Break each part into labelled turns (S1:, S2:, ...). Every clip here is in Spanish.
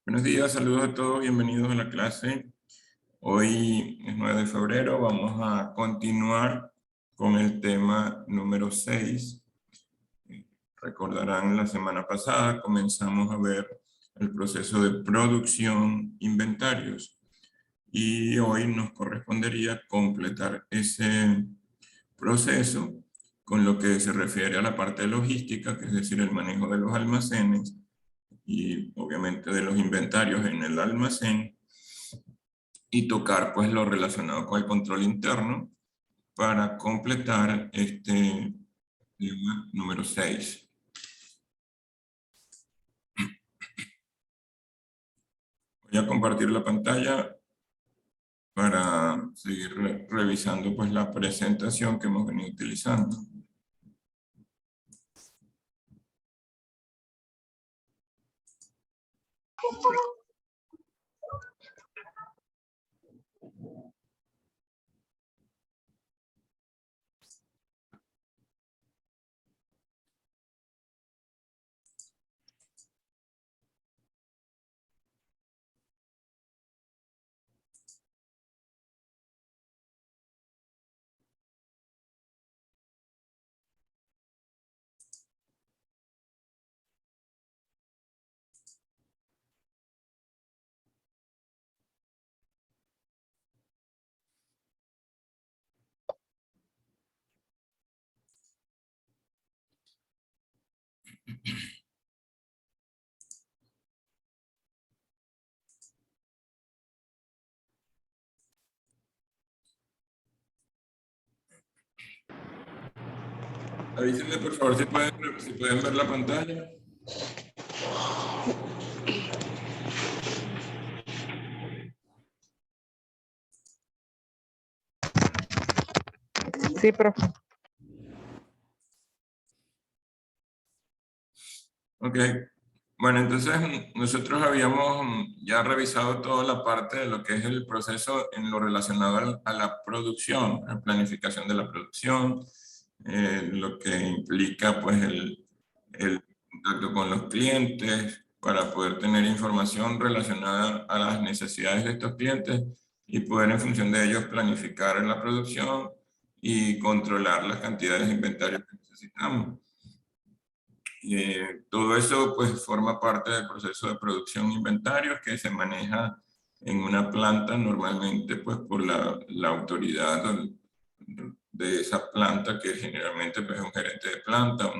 S1: Buenos días, saludos a todos, bienvenidos a la clase. Hoy es 9 de febrero, vamos a continuar con el tema número 6. Recordarán, la semana pasada comenzamos a ver el proceso de producción inventarios y hoy nos correspondería completar ese proceso con lo que se refiere a la parte logística, que es decir, el manejo de los almacenes y obviamente de los inventarios en el almacén, y tocar pues lo relacionado con el control interno para completar este tema número 6. Voy a compartir la pantalla para seguir revisando pues la presentación que hemos venido utilizando. Avísenme por favor si pueden ver la pantalla.
S2: Sí, profe.
S1: Ok. Bueno, entonces nosotros habíamos ya revisado toda la parte de lo que es el proceso en lo relacionado a la producción, la planificación de la producción, lo que implica pues el contacto con los clientes para poder tener información relacionada a las necesidades de estos clientes y poder en función de ellos planificar la producción y controlar las cantidades de inventario que necesitamos. Todo eso pues forma parte del proceso de producción de inventarios que se maneja en una planta normalmente pues por la autoridad de esa planta, que generalmente pues, es un gerente de planta,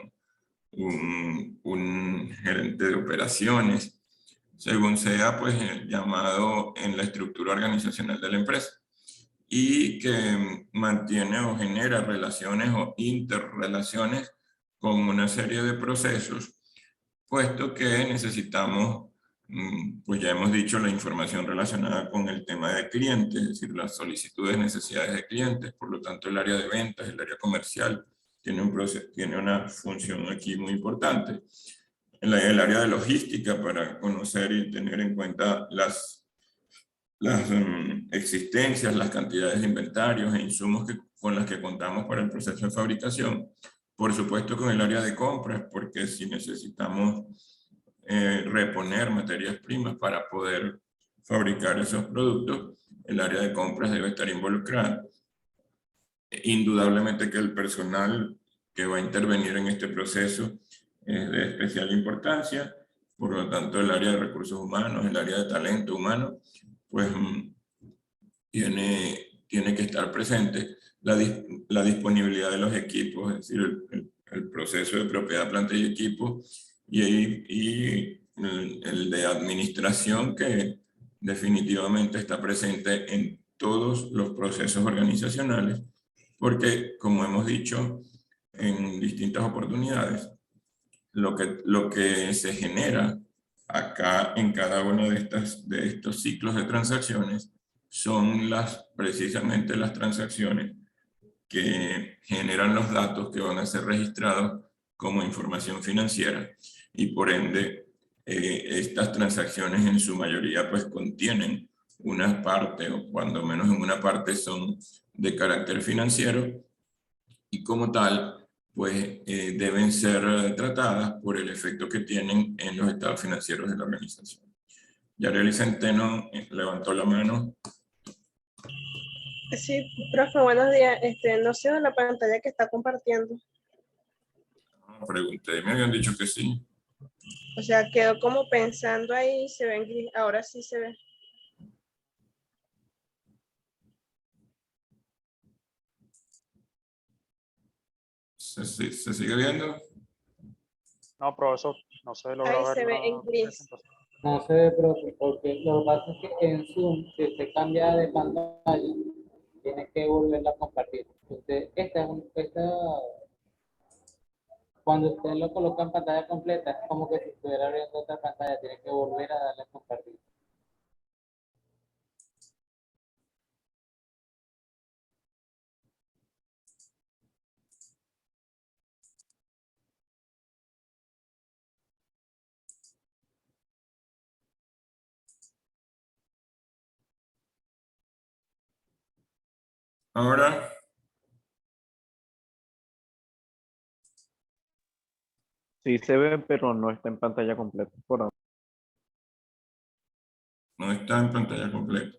S1: un gerente de operaciones, según sea pues llamado en la estructura organizacional de la empresa, y que mantiene o genera relaciones o interrelaciones con una serie de procesos, puesto que necesitamos, pues ya hemos dicho, la información relacionada con el tema de clientes, es decir, las solicitudes, necesidades de clientes. Por lo tanto, el área de ventas, el área comercial, tiene una función aquí muy importante. El área de logística, para conocer y tener en cuenta las existencias, las cantidades de inventarios e insumos con las que contamos para el proceso de fabricación. Por supuesto con el área de compras, porque si necesitamos reponer materias primas para poder fabricar esos productos, el área de compras debe estar involucrada. Indudablemente que el personal que va a intervenir en este proceso es de especial importancia, por lo tanto el área de recursos humanos, el área de talento humano, pues tiene que estar presente. La disponibilidad de los equipos, es decir, el proceso de propiedad, planta y equipo, y el de administración, que definitivamente está presente en todos los procesos organizacionales, porque como hemos dicho en distintas oportunidades, lo que se genera acá en cada uno de estos ciclos de transacciones son precisamente las transacciones que generan los datos que van a ser registrados como información financiera, y por ende estas transacciones en su mayoría pues contienen una parte, o cuando menos en una parte son de carácter financiero, y como tal pues deben ser tratadas por el efecto que tienen en los estados financieros de la organización. Yareli Centeno levantó la mano.
S2: Sí, profe, buenos días. No sé de la pantalla que está compartiendo.
S1: Pregunté, me habían dicho que sí.
S2: O sea, quedó como pensando ahí, se ve en gris. Ahora sí se ve.
S1: ¿Se sigue viendo?
S3: No, profesor, no se logra
S2: Ahí
S3: ver
S2: se ve en
S3: la
S2: gris.
S3: presentación.
S4: No sé, profe, porque lo que pasa es que en Zoom, si usted cambia de pantalla, tiene que volverla a compartir. Cuando usted lo coloca en pantalla completa, es como que si estuviera abriendo otra pantalla, tiene que volver a darle a compartir.
S1: Ahora,
S5: Sí se ve, pero no está en pantalla completa por ahora.
S1: no está en pantalla completa.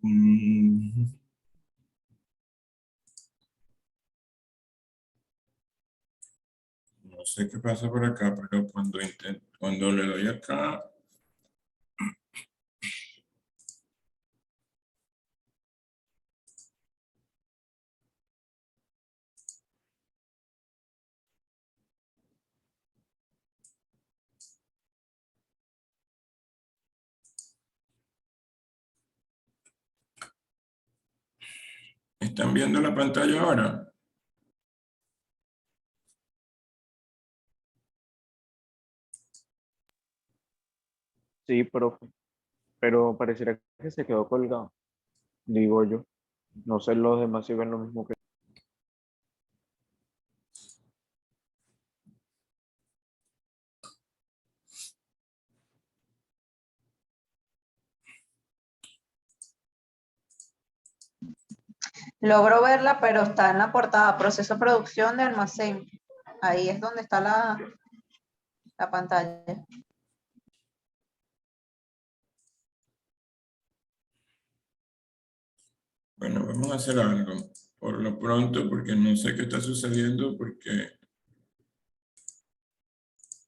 S1: No sé qué pasa por acá, pero cuando le doy acá, ¿están viendo la pantalla ahora?
S5: Sí, profe, pero pareciera que se quedó colgado, digo yo. No sé los demás si ven lo mismo que...
S6: Logro verla, pero está en la portada, proceso de producción de almacén. Ahí es donde está la pantalla.
S1: Bueno, vamos a hacer algo. Por lo pronto, porque no sé qué está sucediendo, porque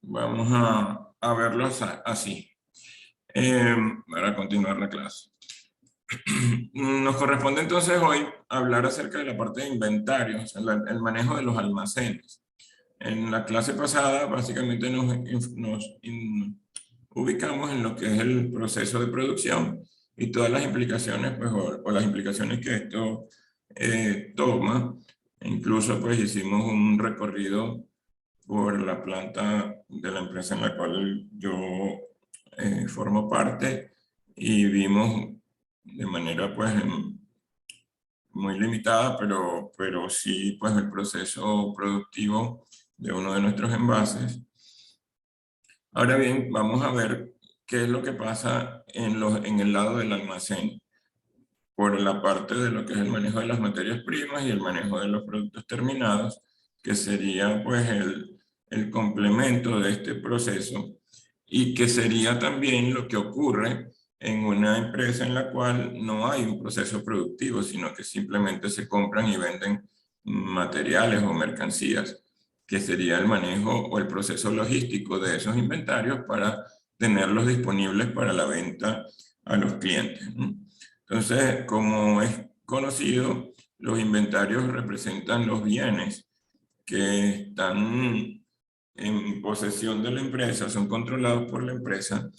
S1: vamos a verlo así, para continuar la clase. Nos corresponde entonces hoy hablar acerca de la parte de inventarios, el manejo de los almacenes. En la clase pasada, básicamente ubicamos en lo que es el proceso de producción y todas las implicaciones, pues, o las implicaciones que esto toma. Incluso, pues, hicimos un recorrido por la planta de la empresa en la cual yo formo parte y vimos de manera, pues, muy limitada, pero sí, pues, el proceso productivo de uno de nuestros envases. Ahora bien, vamos a ver qué es lo que pasa en el lado del almacén. por la parte de lo que es el manejo de las materias primas y el manejo de los productos terminados, que sería pues el complemento de este proceso, y que sería también lo que ocurre en una empresa en la cual no hay un proceso productivo, sino que simplemente se compran y venden materiales o mercancías, que sería el manejo o el proceso logístico de esos inventarios para tenerlos disponibles para la venta a los clientes. Entonces, como es conocido, los inventarios representan los bienes que están en posesión de la empresa, son controlados por la empresa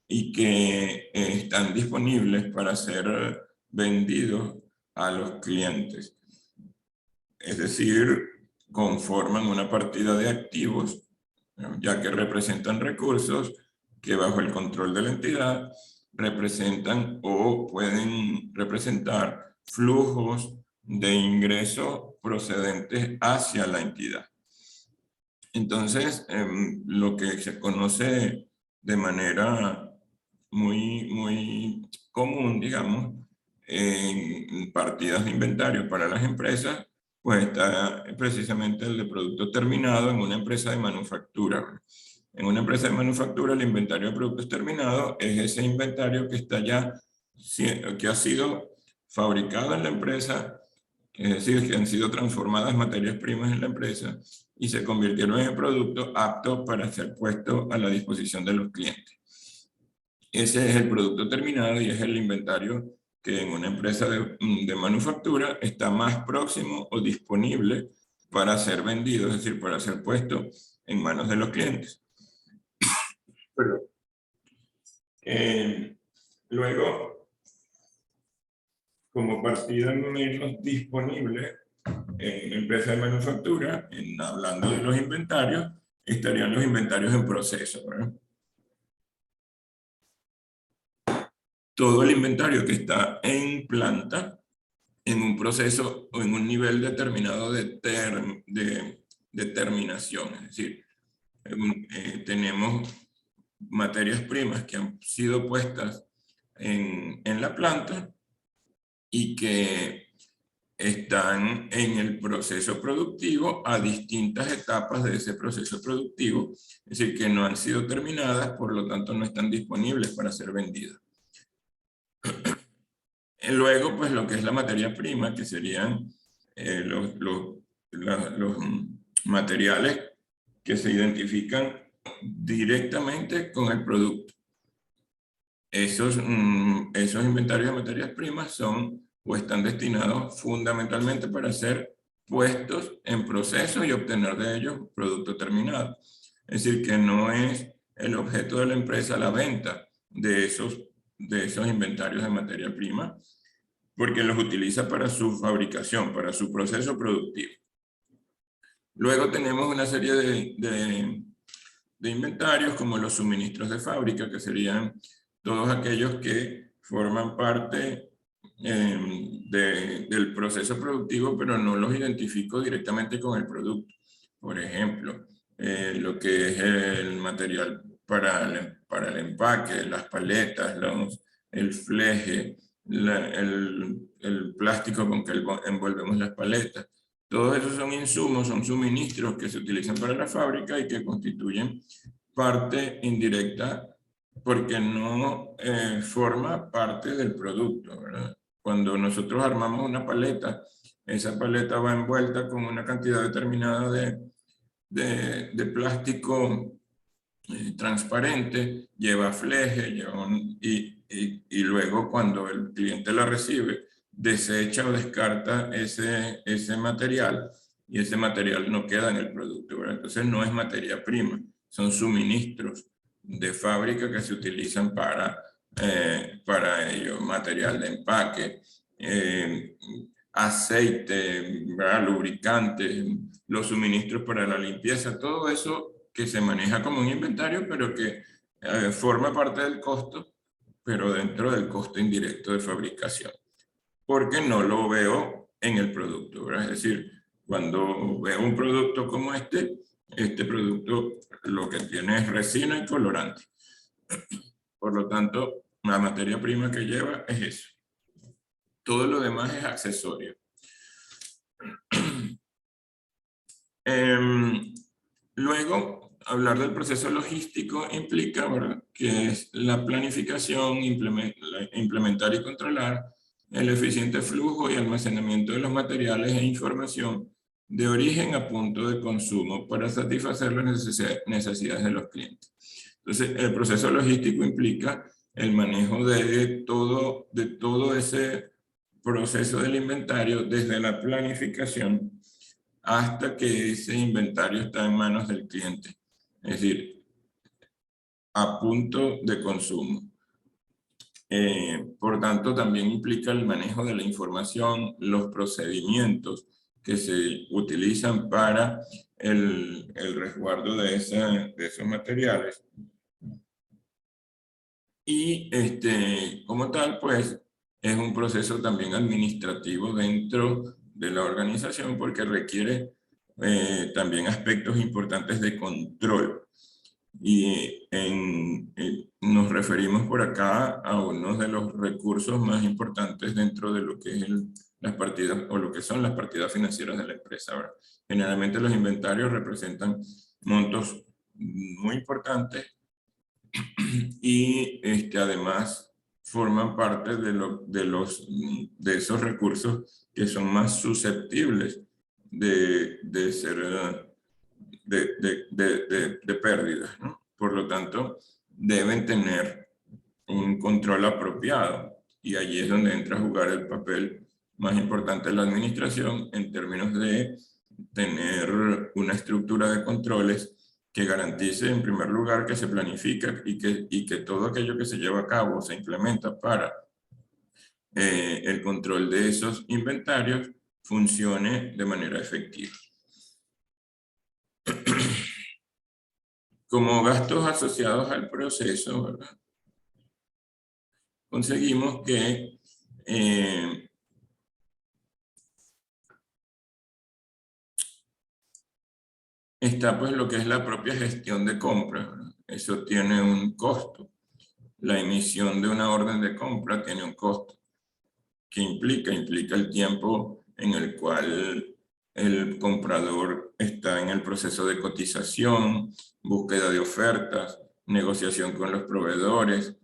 S1: y que están disponibles para ser vendidos a los clientes. Es decir, conforman una partida de activos, ya que representan recursos que bajo el control de la entidad representan o pueden representar flujos de ingresos procedentes hacia la entidad. Entonces, lo que se conoce de manera muy común, digamos, en partidas de inventario para las empresas, pues está precisamente el de producto terminado en una empresa de manufactura. En una empresa de manufactura, el inventario de productos terminados es ese inventario que está ya, que ha sido fabricado en la empresa, es decir, que han sido transformadas materias primas en la empresa y se convirtieron en productos aptos para ser puestos a la disposición de los clientes. Ese es el producto terminado y es el inventario que en una empresa de manufactura está más próximo o disponible para ser vendido, es decir, para ser puesto en manos de los clientes. Luego, como partida menos disponible en empresa de manufactura, hablando de los inventarios, estarían los inventarios en proceso, ¿verdad? Todo el inventario que está en planta, en un proceso o en un nivel determinado de terminación. Es decir, tenemos materias primas que han sido puestas en la planta y que están en el proceso productivo a distintas etapas de ese proceso productivo, es decir, que no han sido terminadas, por lo tanto no están disponibles para ser vendidas. Luego, pues lo que es la materia prima, que serían los materiales que se identifican directamente con el producto. Esos inventarios de materias primas son o están destinados fundamentalmente para ser puestos en proceso y obtener de ellos producto terminado. Es decir, que no es el objeto de la empresa la venta de esos inventarios de materia prima, porque los utiliza para su fabricación, para su proceso productivo. Luego tenemos una serie de inventarios como los suministros de fábrica, que serían todos aquellos que forman parte del proceso productivo, pero no los identifico directamente con el producto. Por ejemplo, lo que es el material para el empaque, las paletas, el fleje, el plástico con que envolvemos las paletas. Todos esos son insumos, son suministros que se utilizan para la fábrica y que constituyen parte indirecta porque no forma parte del producto, ¿verdad? Cuando nosotros armamos una paleta, esa paleta va envuelta con una cantidad determinada de plástico transparente, lleva fleje, y luego cuando el cliente la recibe, desecha o descarta ese material y ese material no queda en el producto, ¿verdad? Entonces no es materia prima, son suministros de fábrica que se utilizan para ello, material de empaque, aceite, ¿verdad? Lubricante, los suministros para la limpieza, todo eso que se maneja como un inventario, pero que forma parte del costo, pero dentro del costo indirecto de fabricación, porque no lo veo en el producto, ¿verdad? Es decir, cuando veo un producto como este producto lo que tiene es resina y colorante. Por lo tanto, la materia prima que lleva es eso. Todo lo demás es accesorio. Luego, hablar del proceso logístico implica, ¿verdad?, que es la planificación, implementar y controlar el eficiente flujo y almacenamiento de los materiales e información de origen a punto de consumo para satisfacer las necesidades de los clientes. Entonces, el proceso logístico implica el manejo de todo ese proceso del inventario desde la planificación hasta que ese inventario está en manos del cliente. Es decir, a punto de consumo. Por tanto, también implica el manejo de la información, los procedimientos que se utilizan para el resguardo de esos materiales. Y como tal, pues, es un proceso también administrativo dentro de la organización porque requiere también aspectos importantes de control. Y nos referimos por acá a uno de los recursos más importantes dentro de lo que es las partidas o lo que son las partidas financieras de la empresa. Ahora, generalmente los inventarios representan montos muy importantes y además forman parte de esos recursos que son más susceptibles de ser de pérdidas, ¿no? Por lo tanto, deben tener un control apropiado y allí es donde entra a jugar el papel más importante de la administración en términos de tener una estructura de controles que garantice en primer lugar que se planifica y que todo aquello que se lleva a cabo se implementa para el control de esos inventarios funcione de manera efectiva. Como gastos asociados al proceso, ¿verdad?, conseguimos que está pues lo que es la propia gestión de compra, ¿verdad? Eso tiene un costo. La emisión de una orden de compra tiene un costo. ¿Qué implica? Implica el tiempo en el cual el comprador está en el proceso de cotización, búsqueda de ofertas, negociación con los proveedores,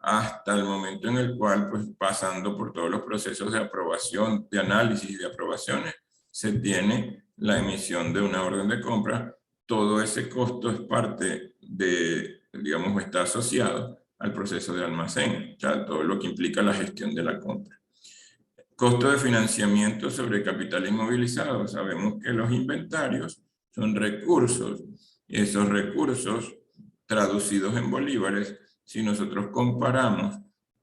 S1: hasta el momento en el cual, pues pasando por todos los procesos de aprobación, de análisis y de aprobaciones, se tiene la emisión de una orden de compra. Todo ese costo es parte de, digamos, está asociado al proceso de almacén, o sea, todo lo que implica la gestión de la compra. Costo de financiamiento sobre capital inmovilizado. Sabemos que los inventarios son recursos. Esos recursos traducidos en bolívares, si nosotros comparamos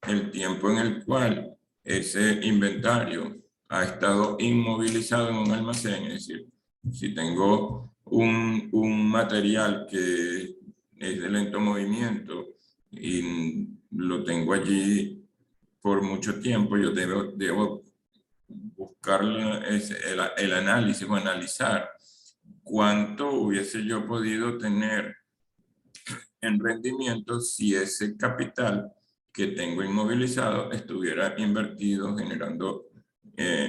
S1: el tiempo en el cual ese inventario ha estado inmovilizado en un almacén, es decir, si tengo un material que es de lento movimiento y lo tengo allí por mucho tiempo, yo debo buscar el análisis o analizar cuánto hubiese yo podido tener en rendimiento si ese capital que tengo inmovilizado estuviera invertido generando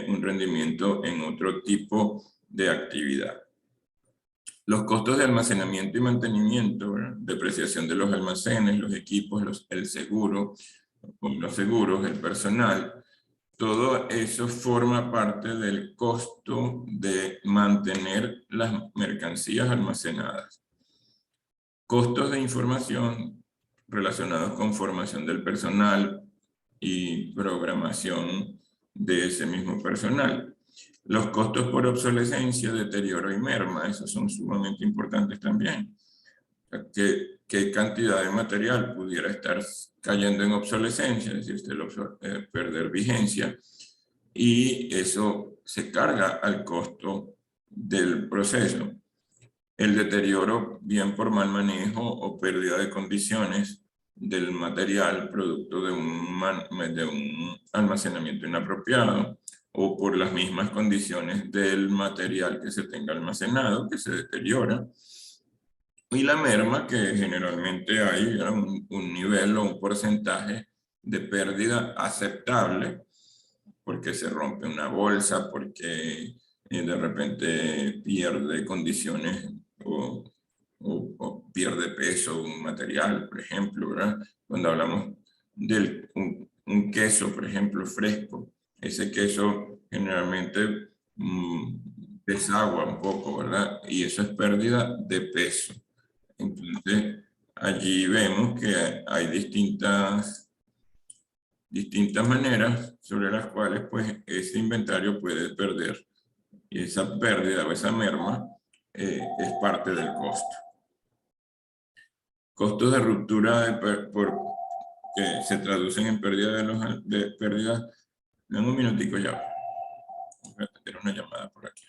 S1: un rendimiento en otro tipo de actividad. Los costos de almacenamiento y mantenimiento, ¿verdad?, depreciación de los almacenes, los equipos, el seguro, los seguros, el personal, todo eso forma parte del costo de mantener las mercancías almacenadas. Costos de información relacionados con formación del personal y programación de ese mismo personal. Los costos por obsolescencia, deterioro y merma, esos son sumamente importantes también. ¿Qué cantidad de material pudiera estar cayendo en obsolescencia? Es decir, perder vigencia. Y eso se carga al costo del proceso. El deterioro, bien por mal manejo o pérdida de condiciones del material producto de un almacenamiento inapropiado o por las mismas condiciones del material que se tenga almacenado, que se deteriora. Y la merma, que generalmente hay un nivel o un porcentaje de pérdida aceptable porque se rompe una bolsa, porque de repente pierde condiciones o pierde peso un material, por ejemplo, ¿verdad? Cuando hablamos de un queso, por ejemplo, fresco, ese queso generalmente desagua un poco, ¿verdad? Y eso es pérdida de peso. Entonces, allí vemos que hay distintas maneras sobre las cuales pues ese inventario puede perder. Y esa pérdida o esa merma es parte del costo. Costos de ruptura que se traducen en pérdida de pérdidas. En un minutico ya. Voy a tener una llamada por aquí.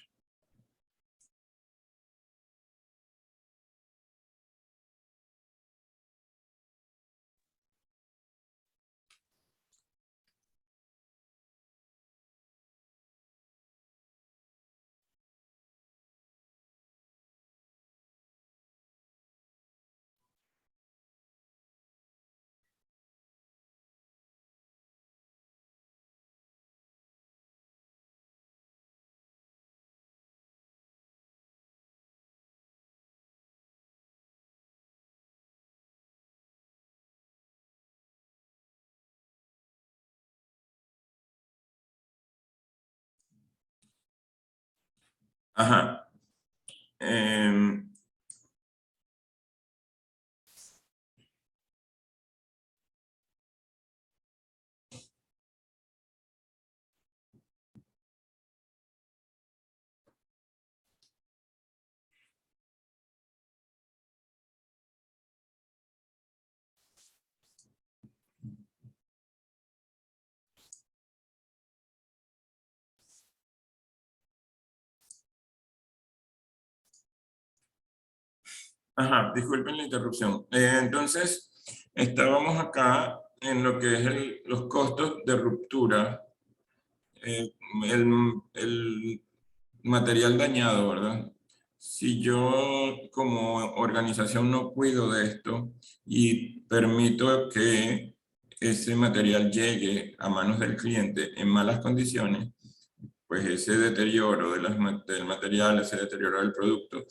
S1: Ajá. Ajá, disculpen la interrupción. Entonces, estábamos acá en lo que es los costos de ruptura, el material dañado, ¿verdad? Si yo como organización no cuido de esto y permito que ese material llegue a manos del cliente en malas condiciones, pues ese deterioro del material, ese deterioro del producto,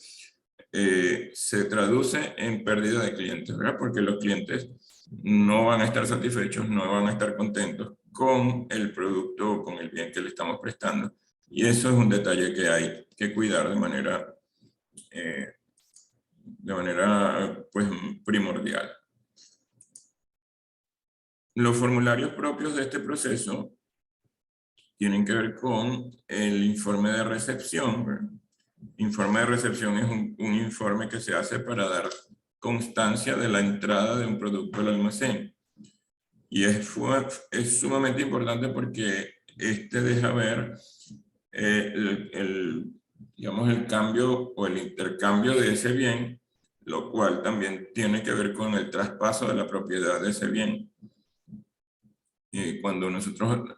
S1: se traduce en pérdida de clientes, ¿verdad? Porque los clientes no van a estar satisfechos, no van a estar contentos con el producto o con el bien que le estamos prestando. Y eso es un detalle que hay que cuidar de manera pues, primordial. Los formularios propios de este proceso tienen que ver con el informe de recepción, ¿verdad? Informe de recepción es un informe que se hace para dar constancia de la entrada de un producto al almacén. Y es sumamente importante porque este deja ver digamos, el cambio o el intercambio de ese bien, lo cual también tiene que ver con el traspaso de la propiedad de ese bien. Cuando nosotros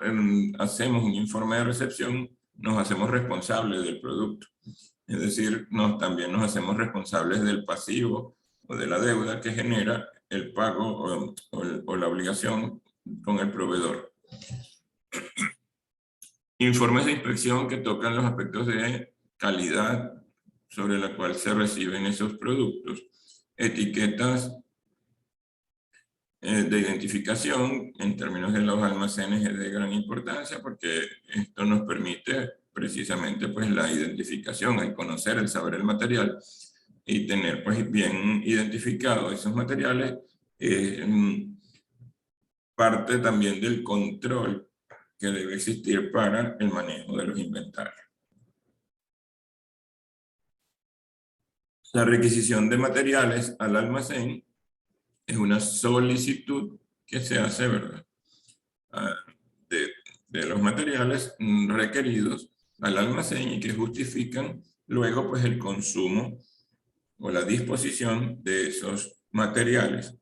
S1: hacemos un informe de recepción, nos hacemos responsables del producto. Es decir, también nos hacemos responsables del pasivo o de la deuda que genera el pago o la obligación con el proveedor. Informes de inspección que tocan los aspectos de calidad sobre la cual se reciben esos productos. Etiquetas de identificación en términos de los almacenes es de gran importancia porque esto nos permite precisamente pues la identificación, el conocer, el saber el material y tener pues bien identificados esos materiales parte también del control que debe existir para el manejo de los inventarios. La requisición de materiales al almacén es una solicitud que se hace, ¿verdad? De los materiales requeridos al almacén y que justifican luego pues el consumo o la disposición de esos materiales.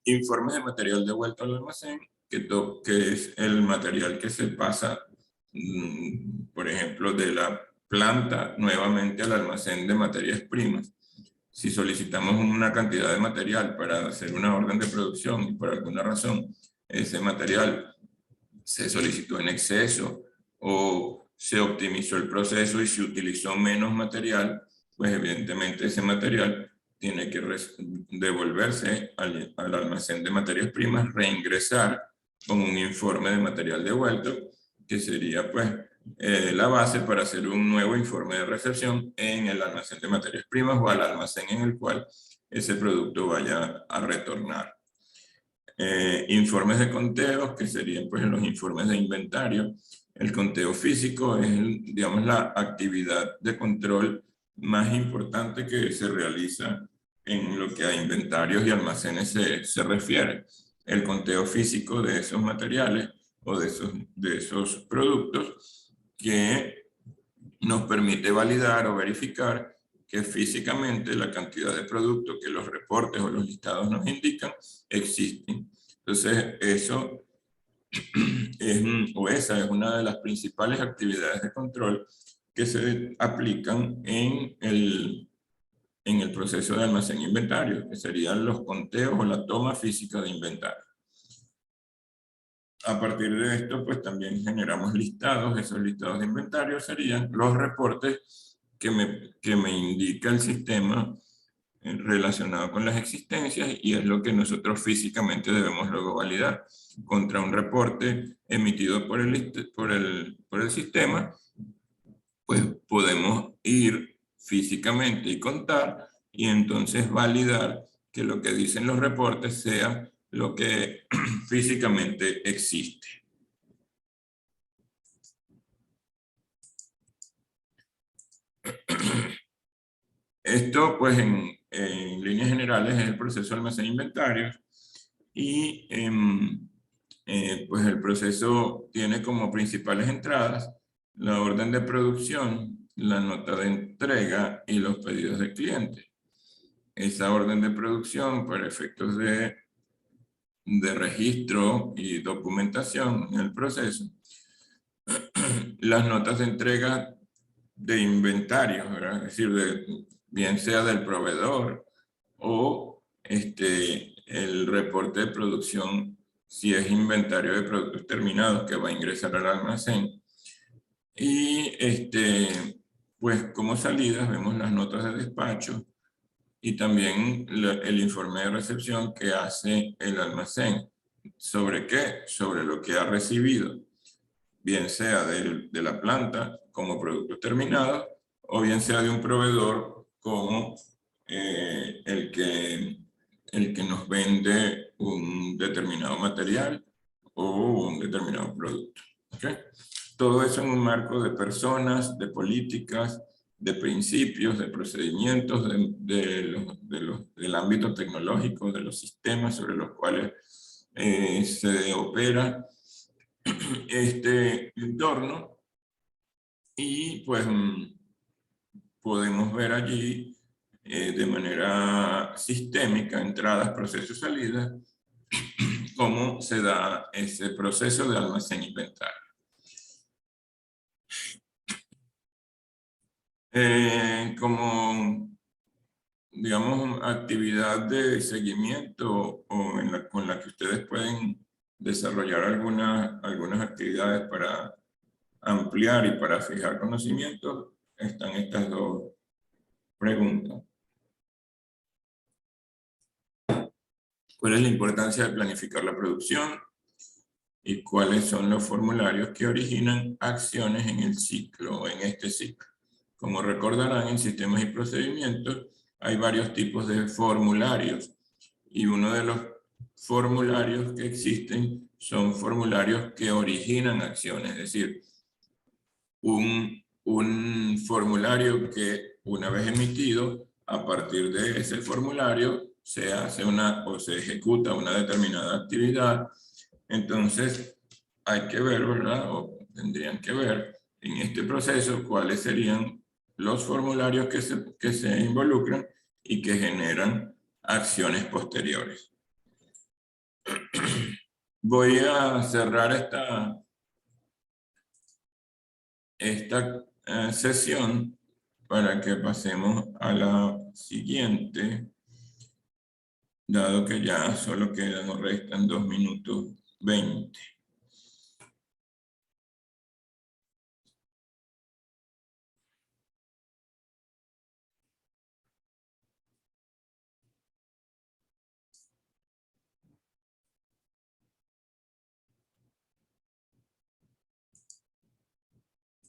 S1: Informes de material devuelto al almacén, que es el material que se pasa, por ejemplo, de la planta nuevamente al almacén de materias primas. Si solicitamos una cantidad de material para hacer una orden de producción y por alguna razón ese material se solicitó en exceso o se optimizó el proceso y se utilizó menos material, pues evidentemente ese material tiene que devolverse al almacén de materias primas, reingresar con un informe de material devuelto, que sería pues la base para hacer un nuevo informe de recepción en el almacén de materias primas o al almacén en el cual ese producto vaya a retornar. Informes de conteos, que serían pues los informes de inventario. El conteo físico es, digamos, la actividad de control más importante que se realiza en lo que a inventarios y almacenes se refiere. El conteo físico de esos materiales o de esos productos que nos permite validar o verificar que físicamente la cantidad de productos que los reportes o los listados nos indican existen. Entonces, eso esa es una de las principales actividades de control que se aplican en el proceso de almacén e inventario, que serían los conteos o la toma física de inventario. A partir de esto, pues también generamos listados. Esos listados de inventario serían los reportes que me indica el sistema relacionado con las existencias, y es lo que nosotros físicamente debemos luego validar contra un reporte emitido por el sistema. Pues podemos ir físicamente y contar, y entonces validar que lo que dicen los reportes sea lo que físicamente existe. Esto, pues, en líneas generales es el proceso de almacén de inventarios, y pues el proceso tiene como principales entradas la orden de producción, la nota de entrega y los pedidos del cliente. Esa orden de producción, para efectos de registro y documentación en el proceso. Las notas de entrega de inventario, ¿verdad? Es decir, bien sea del proveedor o el reporte de producción, si es inventario de productos terminados que va a ingresar al almacén. Y pues como salidas vemos las notas de despacho y también el informe de recepción que hace el almacén. ¿Sobre qué? Sobre lo que ha recibido, bien sea de la planta como productos terminados, o bien sea de un proveedor como el que nos vende un determinado material o un determinado producto. ¿Okay? Todo eso en un marco de personas, de políticas, de principios, de procedimientos, del ámbito tecnológico, de los sistemas sobre los cuales se opera este entorno. Y pues podemos ver allí de manera sistémica, entradas, procesos, salidas, cómo se da ese proceso de almacén e inventario. Como, digamos, actividad de seguimiento o con la que ustedes pueden desarrollar algunas actividades para ampliar y para fijar conocimientos, están estas dos preguntas. ¿Cuál es la importancia de planificar la producción? ¿Y cuáles son los formularios que originan acciones en el ciclo o en este ciclo? Como recordarán, en sistemas y procedimientos hay varios tipos de formularios, y uno de los formularios que existen son formularios que originan acciones, es decir, un formulario que una vez emitido, a partir de ese formulario se hace o se ejecuta una determinada actividad. Entonces hay que ver, ¿verdad? O tendrían que ver en este proceso cuáles serían los formularios que se involucran y que generan acciones posteriores. Voy a cerrar esta sesión para que pasemos a la siguiente, dado que ya solo quedan o restan 2 minutos 20.